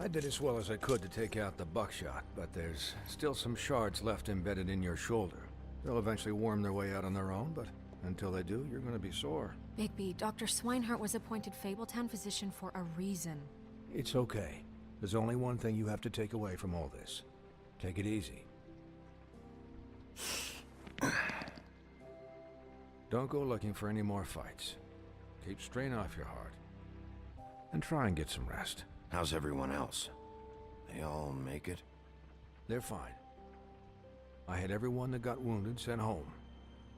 I did as well as I could to take out the buckshot, but there's still some shards left embedded in your shoulder. They'll eventually worm their way out on their own, but until they do, you're gonna be sore. Bigby, Dr. Swinehart was appointed Fabletown physician for a reason. It's okay. There's only one thing you have to take away from all this. Take it easy. Don't go looking for any more fights. Keep strain off your heart. And try and get some rest. How's everyone else? They all make it? They're fine. I had everyone that got wounded sent home.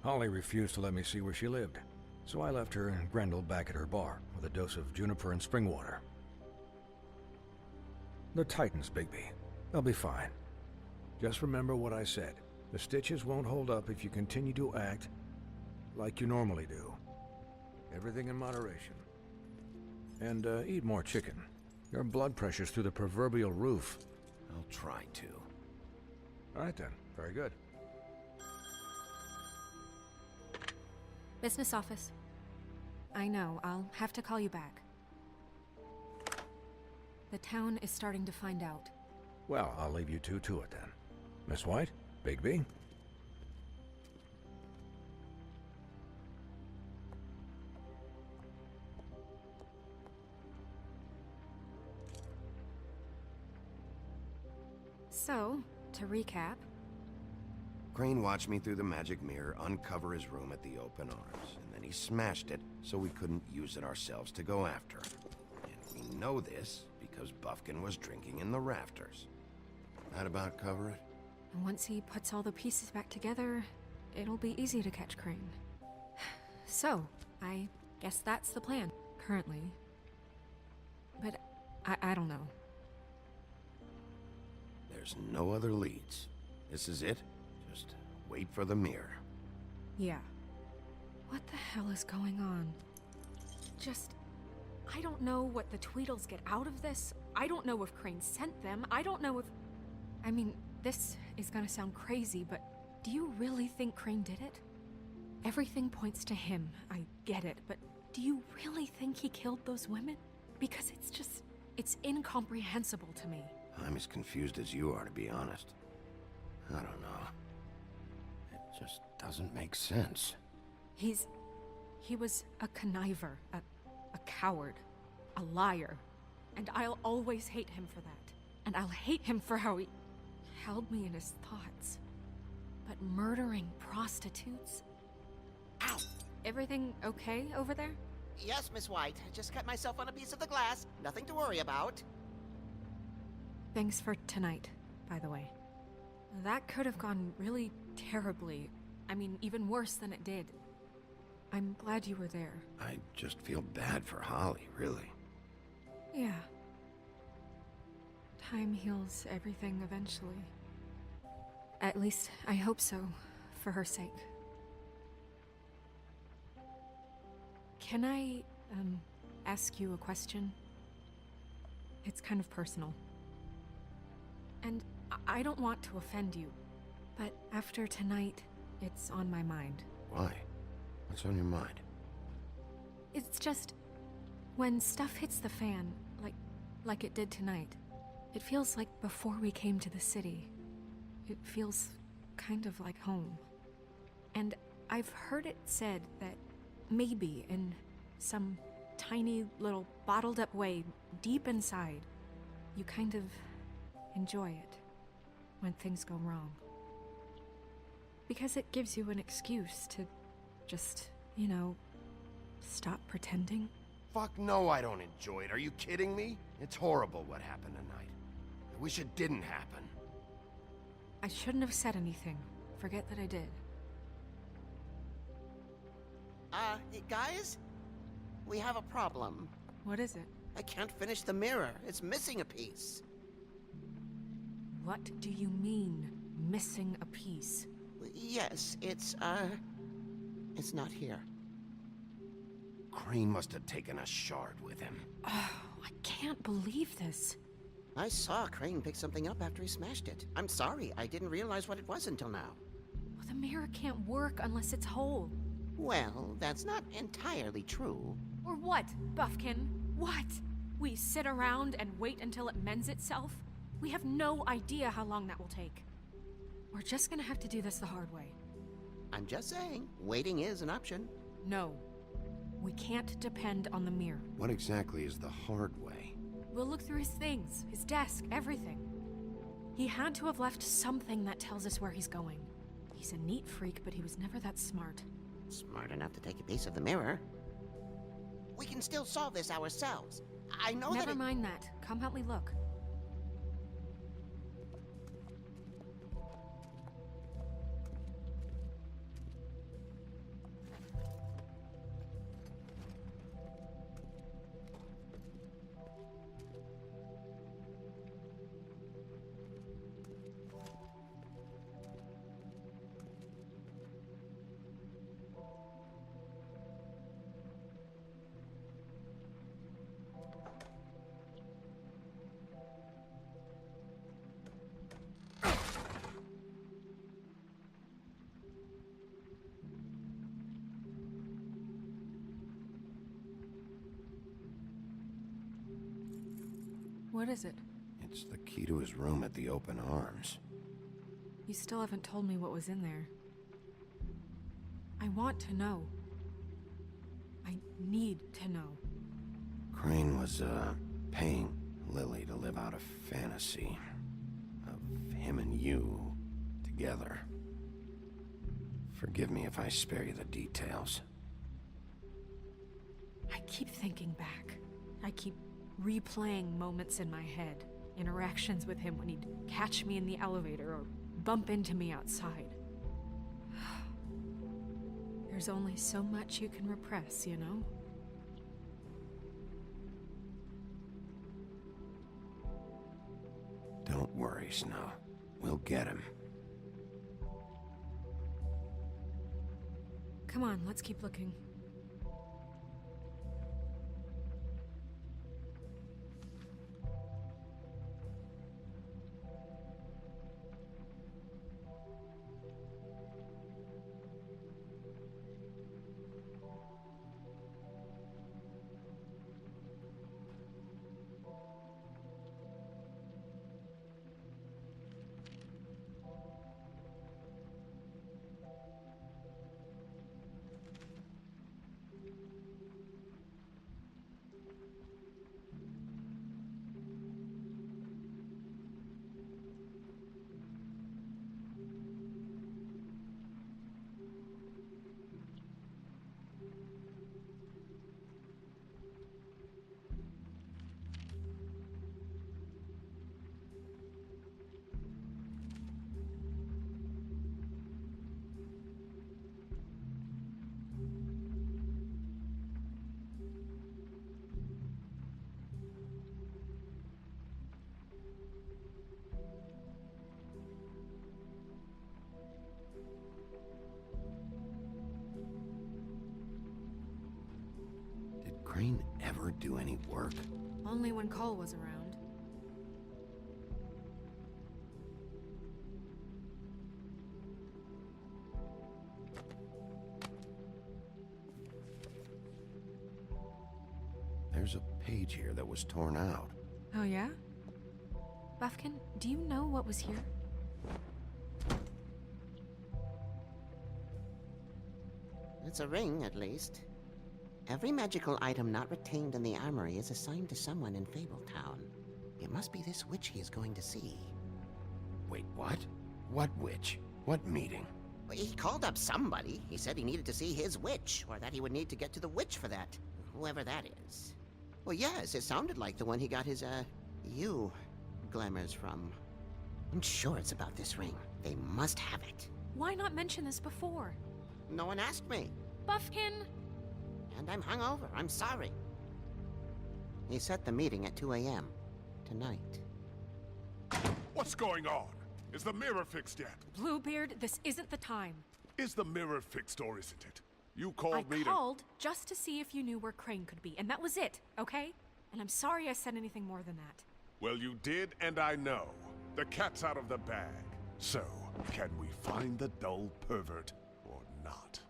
Holly refused to let me see where she lived, so I left her and Grendel back at her bar with a dose of juniper and spring water. They're Titans, Bigby. They'll be fine. Just remember what I said. The stitches won't hold up if you continue to act like you normally do. Everything in moderation. And eat more chicken. Your blood pressure's through the proverbial roof. I'll try to. All right then. Very good. Business office. I know, I'll have to call you back. The town is starting to find out. Well, I'll leave you two to it then. Miss White, Bigby. So, to recap... Crane watched me through the magic mirror uncover his room at the open arms, and then he smashed it so we couldn't use it ourselves to go after him. And we know this because Buffkin was drinking in the rafters. That about cover it? And once he puts all the pieces back together, it'll be easy to catch Crane. So, I guess that's the plan, currently. But I don't know. There's no other leads. This is it. Just wait for the mirror. Yeah. What the hell is going on? I don't know what the Tweedles get out of this. I don't know if Crane sent them. I don't know if... I mean, this is gonna sound crazy, but do you really think Crane did it? Everything points to him. I get it, but do you really think he killed those women? Because it's incomprehensible to me. I'm as confused as you are, to be honest. I don't know. It just doesn't make sense. He was a conniver, a coward, a liar. And I'll always hate him for that. And I'll hate him for how he held me in his thoughts. But murdering prostitutes? Ow! Everything okay over there? Yes, Miss White. Just cut myself on a piece of the glass. Nothing to worry about. Thanks for tonight, by the way. That could have gone really terribly. I mean, even worse than it did. I'm glad you were there. I just feel bad for Holly, really. Yeah. Time heals everything eventually. At least, I hope so, for her sake. Can I, ask you a question? It's kind of personal. And I don't want to offend you, but after tonight, it's on my mind. Why? What's on your mind? It's just, when stuff hits the fan, like it did tonight, it feels like before we came to the city. It feels kind of like home. And I've heard it said that maybe in some tiny little bottled up way deep inside, you kind of enjoy it when things go wrong. Because it gives you an excuse to just, stop pretending. Fuck no, I don't enjoy it. Are you kidding me? It's horrible what happened tonight. I wish it didn't happen. I shouldn't have said anything. Forget that I did. Guys? We have a problem. What is it? I can't finish the mirror. It's missing a piece. What do you mean, missing a piece? Yes, it's not here. Crane must have taken a shard with him. Oh, I can't believe this. I saw Crane pick something up after he smashed it. I'm sorry, I didn't realize what it was until now. Well, the mirror can't work unless it's whole. Well, that's not entirely true. Or what, Buffkin? What? We sit around and wait until it mends itself? We have no idea how long that will take. We're just gonna have to do this the hard way. I'm just saying, waiting is an option. No. We can't depend on the mirror. What exactly is the hard way? We'll look through his things, his desk, everything. He had to have left something that tells us where he's going. He's a neat freak, but he was never that smart. Smart enough to take a piece of the mirror. We can still solve this ourselves. I know that Never mind that. Come help me look. What is it? It's the key to his room at the Open Arms. You still haven't told me what was in there. I want to know. I need to know. Crane was, paying Lily to live out a fantasy of him and you together. Forgive me if I spare you the details. I keep thinking back. I keep replaying moments in my head. Interactions with him when he'd catch me in the elevator or bump into me outside. There's only so much you can repress, you know? Don't worry, Snow. We'll get him. Come on, let's keep looking. Crane ever do any work? Only when Cole was around. There's a page here that was torn out. Oh yeah? Buffkin, do you know what was here? It's a ring, at least. Every magical item not retained in the armory is assigned to someone in Fabletown. It must be this witch he is going to see. Wait, what? What witch? What meeting? Well, he called up somebody. He said he needed to see his witch, or that he would need to get to the witch for that. Whoever that is. Well, yes, it sounded like the one he got his, you glamours from. I'm sure it's about this ring. They must have it. Why not mention this before? No one asked me. Buffkin! And I'm hungover. I'm sorry. He set the meeting at 2 a.m. tonight. What's going on? Is the mirror fixed yet? Bluebeard, this isn't the time. Is the mirror fixed or isn't it? You I called me to... called just to see if you knew where Crane could be, and that was it, okay? And I'm sorry I said anything more than that. Well, you did, and I know. The cat's out of the bag. So, can we find the dull pervert or not?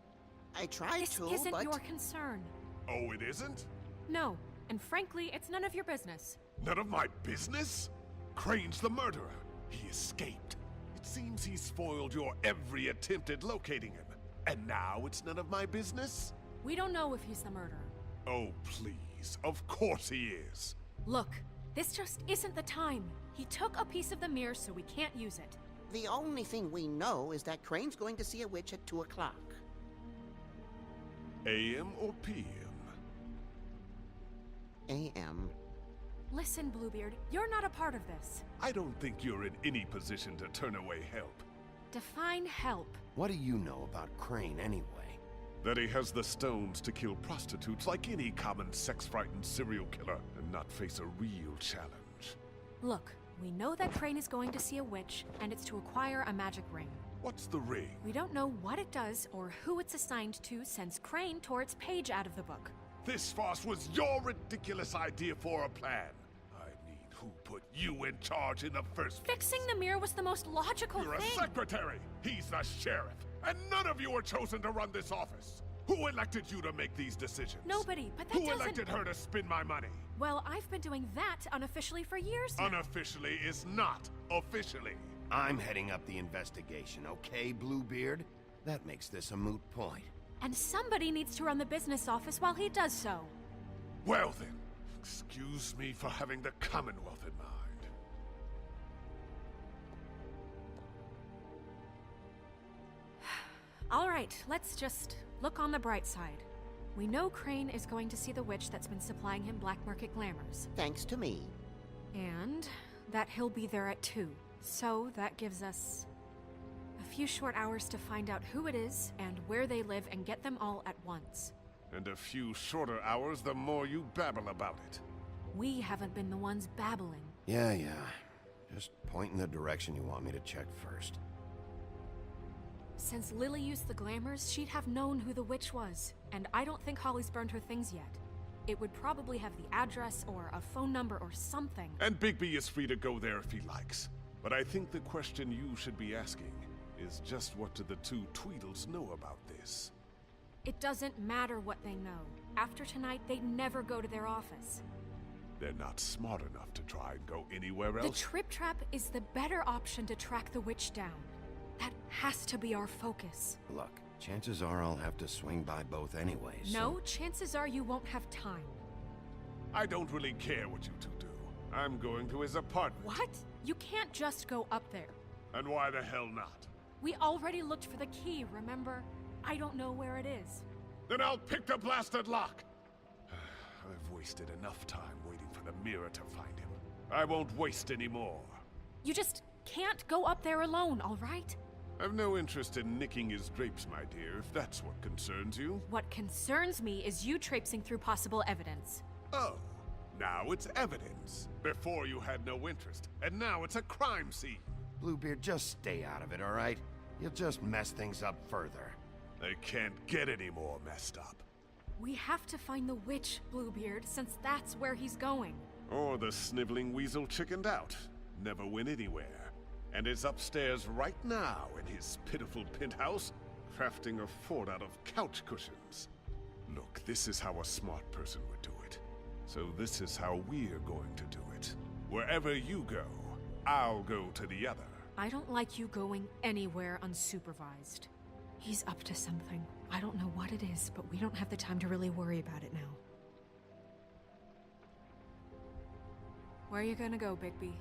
I tried This to, isn't but... your concern. Oh, it isn't? No, And frankly, it's none of your business. None of my business? Crane's the murderer. He escaped. It seems he spoiled your every attempt at locating him. And now it's none of my business? We don't know if he's the murderer. Oh, please. Of course he is. Look, this just isn't the time. He took a piece of the mirror, so we can't use it. The only thing we know is that Crane's going to see a witch at 2 o'clock. AM or PM? AM. Listen, Bluebeard, you're not a part of this. I don't think you're in any position to turn away help. Define help. What do you know about Crane anyway? That he has the stones to kill prostitutes like any common sex-frightened serial killer and not face a real challenge. Look, we know that Crane is going to see a witch, and it's to acquire a magic ring. What's the ring? We don't know what it does or who it's assigned to since Crane tore its page out of the book. This farce was your ridiculous idea for a plan. I mean, who put you in charge in the first place? Fixing the mirror was the most logical You're thing. a secretary. He's the sheriff. And none of you were chosen to run this office. Who elected you to make these decisions? Nobody, but that Who doesn't... elected her to spend my money? Well, I've been doing that unofficially for years now. Unofficially is not officially. I'm heading up the investigation, okay, Bluebeard? That makes this a moot point. And somebody needs to run the business office while he does so. Well then, excuse me for having the Commonwealth in mind. All right, let's just look on the bright side. We know Crane is going to see the witch that's been supplying him black market glamours. Thanks to me. And that he'll be there at 2. So that gives us a few short hours to find out who it is and where they live and get them all at once. And a few shorter hours the more you babble about it. We haven't been the ones babbling. Yeah. Just point in the direction you want me to check first. Since Lily used the glamours, she'd have known who the witch was. And I don't think Holly's burned her things yet. It would probably have the address or a phone number or something. And Bigby is free to go there if he likes. But I think the question you should be asking is just what do the two Tweedles know about this? It doesn't matter what they know. After tonight, they'd never go to their office. They're not smart enough to try and go anywhere else. The Trip Trap is the better option to track the witch down. That has to be our focus. Look, chances are I'll have to swing by both anyway, so... No, chances are you won't have time. I don't really care what you two do. I'm going to his apartment. What? You can't just go up there. And why the hell not? We already looked for the key, remember? I don't know where it is. Then I'll pick the blasted lock! I've wasted enough time waiting for the mirror to find him. I won't waste any more. You just can't go up there alone, all right? I've no interest in nicking his drapes, my dear, if that's what concerns you. What concerns me is you traipsing through possible evidence. Oh, now it's evidence. Before you had no interest, and now it's a crime scene. Bluebeard, just stay out of it, all right? You'll just mess things up further. They can't get any more messed up. We have to find the witch, Bluebeard, since that's where he's going. Or the sniveling weasel chickened out. Never went anywhere. And is upstairs right now in his pitiful penthouse, crafting a fort out of couch cushions. Look, this is how a smart person would do it. So this is how we're going to do it. Wherever you go, I'll go to the other. I don't like you going anywhere unsupervised. He's up to something. I don't know what it is, but we don't have the time to really worry about it now. Where are you gonna go, Bigby?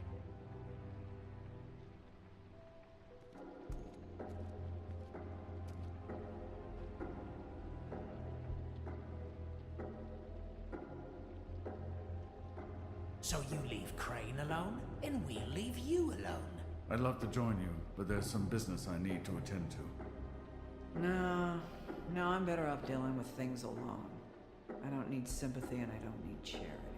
So you leave Crane alone, and we'll leave you alone. I'd love to join you, but there's some business I need to attend to. No, I'm better off dealing with things alone. I don't need sympathy and I don't need charity.